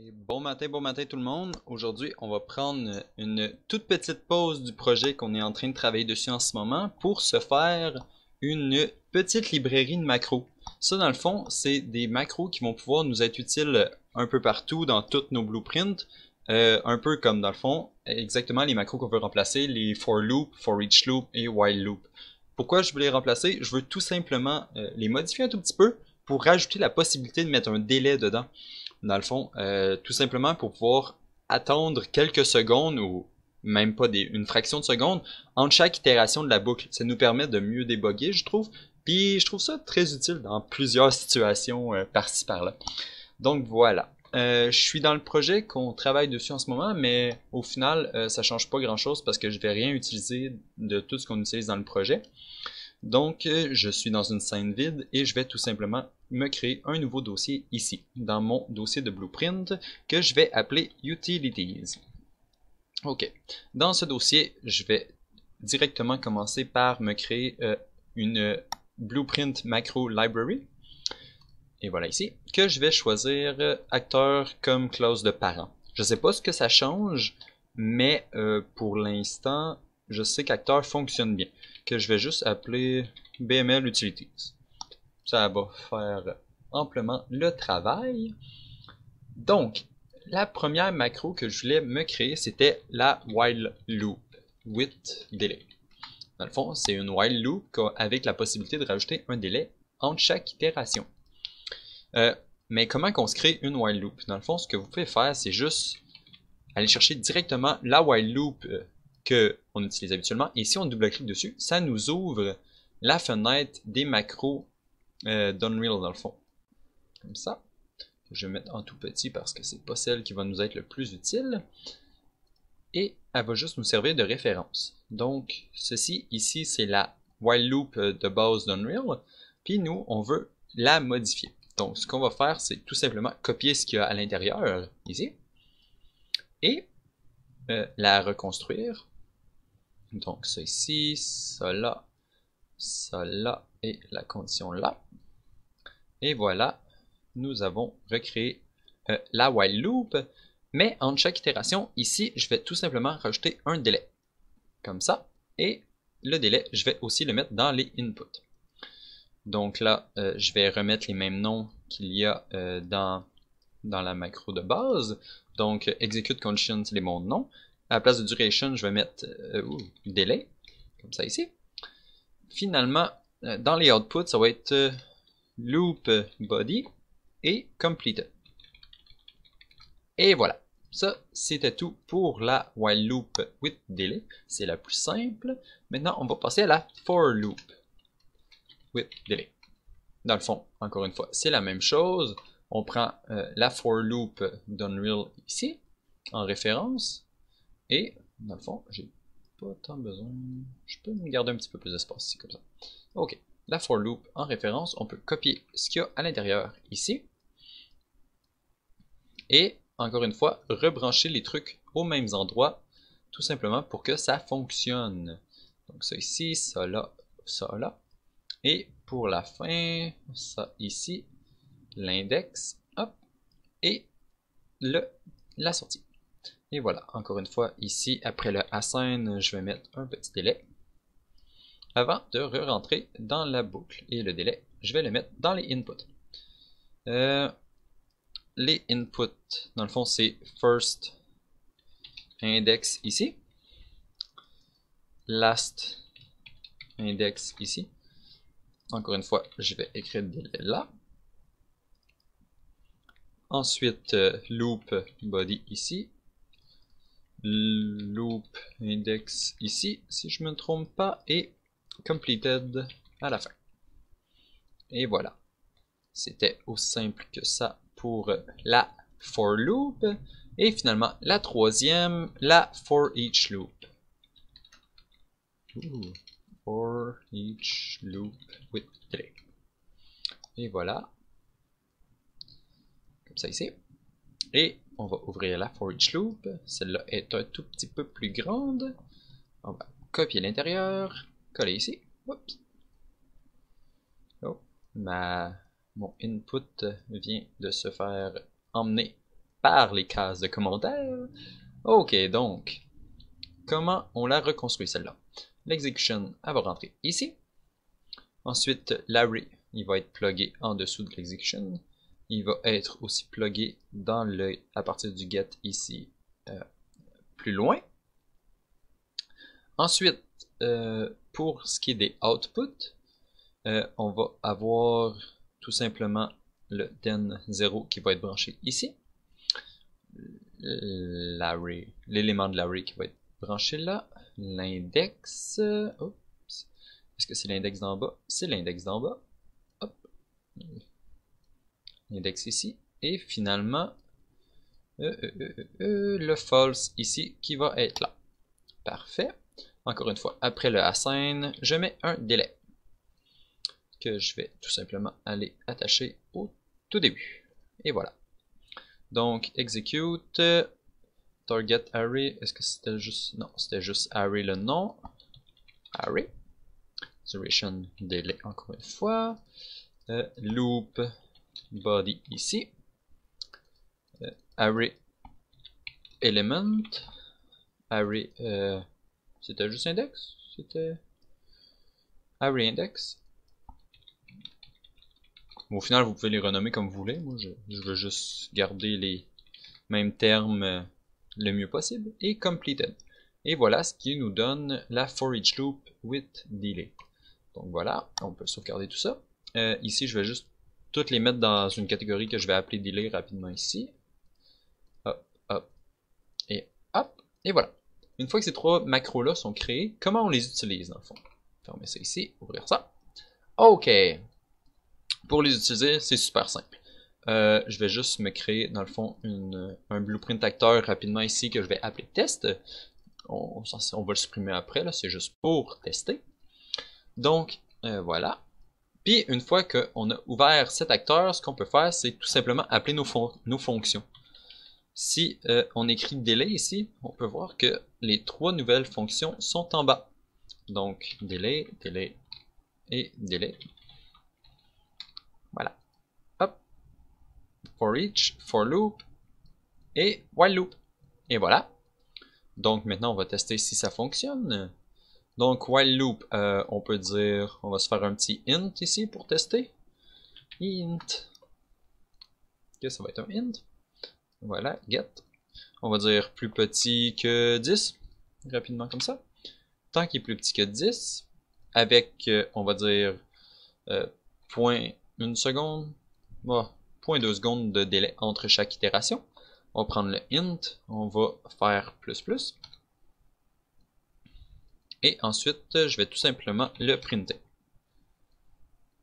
Et bon matin tout le monde. Aujourd'hui, on va prendre une toute petite pause du projet qu'on est en train de travailler dessus en ce moment pour se faire une petite librairie de macros. Ça, dans le fond, c'est des macros qui vont pouvoir nous être utiles un peu partout dans tous nos blueprints. Un peu comme dans le fond, exactement les macros qu'on veut remplacer, les for loop, for each loop et while loop. Pourquoi je veux les remplacer? Je veux tout simplement les modifier un tout petit peu pour rajouter la possibilité de mettre un délai dedans. Dans le fond, tout simplement pour pouvoir attendre quelques secondes ou même pas une fraction de seconde entre chaque itération de la boucle. Ça nous permet de mieux débugger, je trouve. Puis je trouve ça très utile dans plusieurs situations par-ci par-là. Donc voilà. Je suis dans le projet qu'on travaille dessus en ce moment, mais au final, ça change pas grand-chose parce que je vais rien utiliser de tout ce qu'on utilise dans le projet. Donc, je suis dans une scène vide et je vais tout simplement me créer un nouveau dossier ici, dans mon dossier de blueprint que je vais appeler Utilities. Ok, dans ce dossier, je vais directement commencer par me créer une blueprint macro library. Et voilà ici, que je vais choisir acteur comme clause de parent. Je ne sais pas ce que ça change, mais pour l'instant, je sais qu'acteur fonctionne bien. Que je vais juste appeler BML Utilities. Ça va faire amplement le travail. Donc, la première macro que je voulais me créer, c'était la while loop with delay. Dans le fond, c'est une while loop avec la possibilité de rajouter un délai entre chaque itération. Mais comment qu'on se crée une while loop? Dans le fond, ce que vous pouvez faire, c'est juste aller chercher directement la while loop qu'on utilise habituellement. Et si on double-clique dessus, ça nous ouvre la fenêtre des macros d'Unreal dans le fond. Comme ça. Je vais mettre en tout petit parce que c'est pas celle qui va nous être le plus utile. Et elle va juste nous servir de référence. Donc, ceci ici, c'est la while loop de base d'Unreal. Puis nous, on veut la modifier. Donc, ce qu'on va faire, c'est tout simplement copier ce qu'il y a à l'intérieur, ici, et la reconstruire. Donc, ça ici, ça là, et la condition là. Et voilà, nous avons recréé la while loop, mais entre chaque itération, ici, je vais tout simplement rajouter un délai, comme ça, et le délai, je vais aussi le mettre dans les inputs. Donc là, je vais remettre les mêmes noms qu'il y a dans la macro de base. Donc, execute condition, c'est les bons noms. À la place de duration, je vais mettre délai, comme ça ici. Finalement, dans les outputs, ça va être loop body et completed. Et voilà. Ça, c'était tout pour la while loop with delay. C'est la plus simple. Maintenant, on va passer à la for loop with delay. Dans le fond, encore une fois, c'est la même chose. On prend la for loop d'Unreal ici, en référence. Et, dans le fond, j'ai pas tant besoin. Je peux me garder un petit peu plus d'espace ici, comme ça. Ok. La for loop en référence, on peut copier ce qu'il y a à l'intérieur ici. Et, encore une fois, rebrancher les trucs aux mêmes endroits, tout simplement pour que ça fonctionne. Donc ça ici, ça là, ça là. Et pour la fin, ça ici, l'index, hop, et la sortie. Et voilà, encore une fois, ici, après le assign, je vais mettre un petit délai avant de re-rentrer dans la boucle. Et le délai, je vais le mettre dans les inputs. Les inputs, dans le fond, c'est first index ici, last index ici. Encore une fois, je vais écrire le délai là. Ensuite, loop body ici. Loop index ici, si je ne me trompe pas, et completed à la fin. Et voilà. C'était aussi simple que ça pour la for loop. Et finalement, la troisième, la for each loop. For each loop with delay. Et voilà. Comme ça ici. Et on va ouvrir la for each loop. Celle-là est un tout petit peu plus grande. On va copier l'intérieur, coller ici. Oups. Oh, mon input vient de se faire emmener par les cases de commentaires. Ok, donc, comment on la reconstruit celle-là? L'execution, elle va rentrer ici. Ensuite, l'array, il va être plugué en dessous de l'execution. Il va être aussi plugué dans à partir du get ici, plus loin. Ensuite, pour ce qui est des outputs, on va avoir tout simplement le den0 qui va être branché ici. L'élément de l'array qui va être branché là. L'index. Oups. Est-ce que c'est l'index d'en bas? C'est l'index d'en bas. Hop. L'index ici. Et finalement, le false ici qui va être là. Parfait. Encore une fois, après le assign, je mets un délai que je vais tout simplement aller attacher au tout début. Et voilà. Donc, execute, target array, est-ce que c'était juste, non, c'était juste array le nom, array, duration délai encore une fois, loop body ici, array element, array, c'était juste index, c'était array index. Au final, vous pouvez les renommer comme vous voulez. Moi, je veux juste garder les mêmes termes le mieux possible. Et completed. Et voilà ce qui nous donne la for each loop with delay. Donc voilà, on peut sauvegarder tout ça. Ici, je vais juste toutes les mettre dans une catégorie que je vais appeler delay rapidement ici. Hop, hop, et hop. Et voilà. Une fois que ces trois macros-là sont créés, comment on les utilise dans le fond? Fermer ça ici, ouvrir ça. OK. Pour les utiliser, c'est super simple. Je vais juste me créer, dans le fond, un blueprint acteur rapidement ici que je vais appeler test. On va le supprimer après, là, c'est juste pour tester. Donc, voilà. Puis, une fois qu'on a ouvert cet acteur, ce qu'on peut faire, c'est tout simplement appeler nos fonctions. Si on écrit delay ici, on peut voir que les trois nouvelles fonctions sont en bas. Donc, delay, delay et delay. Voilà. Hop. For each, for loop et while loop. Et voilà. Donc maintenant, on va tester si ça fonctionne. Donc while loop, on peut dire, on va se faire un petit int ici pour tester. Int. Ok, ça va être un int. Voilà, get. On va dire plus petit que 10. Rapidement comme ça. Tant qu'il est plus petit que 10. Avec, on va dire, point 1 seconde. Bon, 0.2 secondes de délai entre chaque itération. On va prendre le int, on va faire plus. Et ensuite, je vais tout simplement le printer.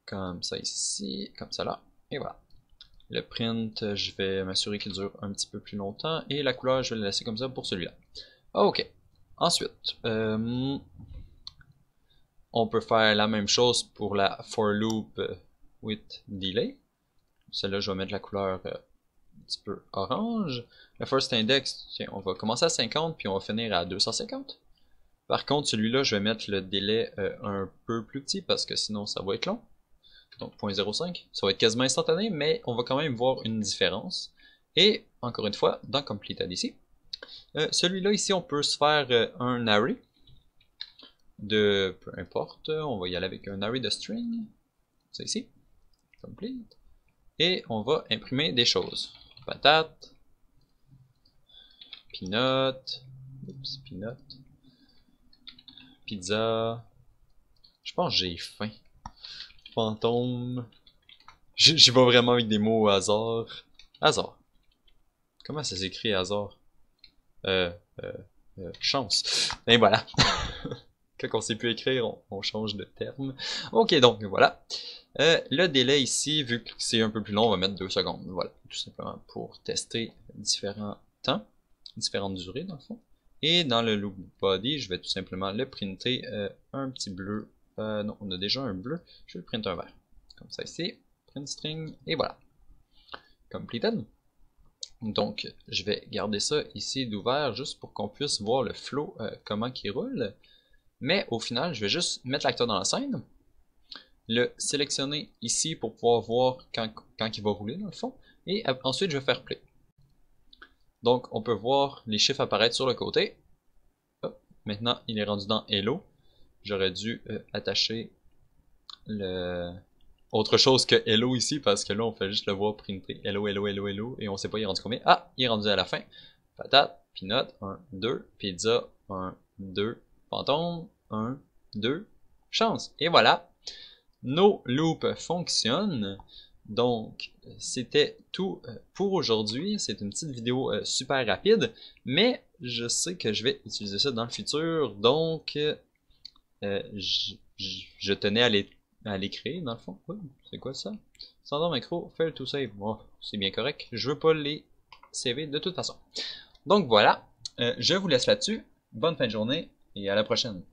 Comme ça ici, comme ça là, et voilà. Le print, je vais m'assurer qu'il dure un petit peu plus longtemps. Et la couleur, je vais la laisser comme ça pour celui-là. Ok. Ensuite, on peut faire la même chose pour la for loop with delay. Celle-là, je vais mettre la couleur un petit peu orange. Le first index, tiens, on va commencer à 50 puis on va finir à 250. Par contre, celui-là, je vais mettre le délai un peu plus petit parce que sinon ça va être long. Donc 0.05, ça va être quasiment instantané, mais on va quand même voir une différence. Et encore une fois, dans completed ici, celui-là ici, on peut se faire un array de peu importe, on va y aller avec un array de string, ça ici, complete, et on va imprimer des choses. Patate, peanut, pizza, je pense que j'ai faim, fantôme, j'y vais vraiment avec des mots au hasard, hasard, comment ça s'écrit hasard? Chance, et voilà. Quand on sait plus écrire, on change de terme. Ok, donc voilà. Le délai ici, vu que c'est un peu plus long, on va mettre 2 secondes. Voilà, tout simplement pour tester différents temps, différentes durées dans le fond. Et dans le loop body, je vais tout simplement le printer un petit bleu. Non, on a déjà un bleu. Je vais le printer un vert. Comme ça ici, print string, et voilà. Completed. Donc, je vais garder ça ici d'ouvert juste pour qu'on puisse voir le flow, comment il roule. Mais au final, je vais juste mettre l'acteur dans la scène, le sélectionner ici pour pouvoir voir quand il va rouler dans le fond, et ensuite je vais faire play. Donc, on peut voir les chiffres apparaître sur le côté. Hop. Maintenant, il est rendu dans Hello. J'aurais dû attacher le... autre chose que Hello ici, parce que là, on fait juste le voir printer Hello, Hello, Hello, Hello, et on sait pas il est rendu combien. Ah, il est rendu à la fin. Patate, peanut, 1, 2, pizza, 1, 2, fantôme, 1, 2, chance. Et voilà, nos loops fonctionnent. Donc, c'était tout pour aujourd'hui. C'est une petite vidéo super rapide, mais je sais que je vais utiliser ça dans le futur, donc je tenais à l'écrire dans le fond. Oui, c'est quoi ça? Standard macro, fail to save. Oh, c'est bien correct. Je veux pas les CV de toute façon. Donc voilà, je vous laisse là-dessus. Bonne fin de journée et à la prochaine.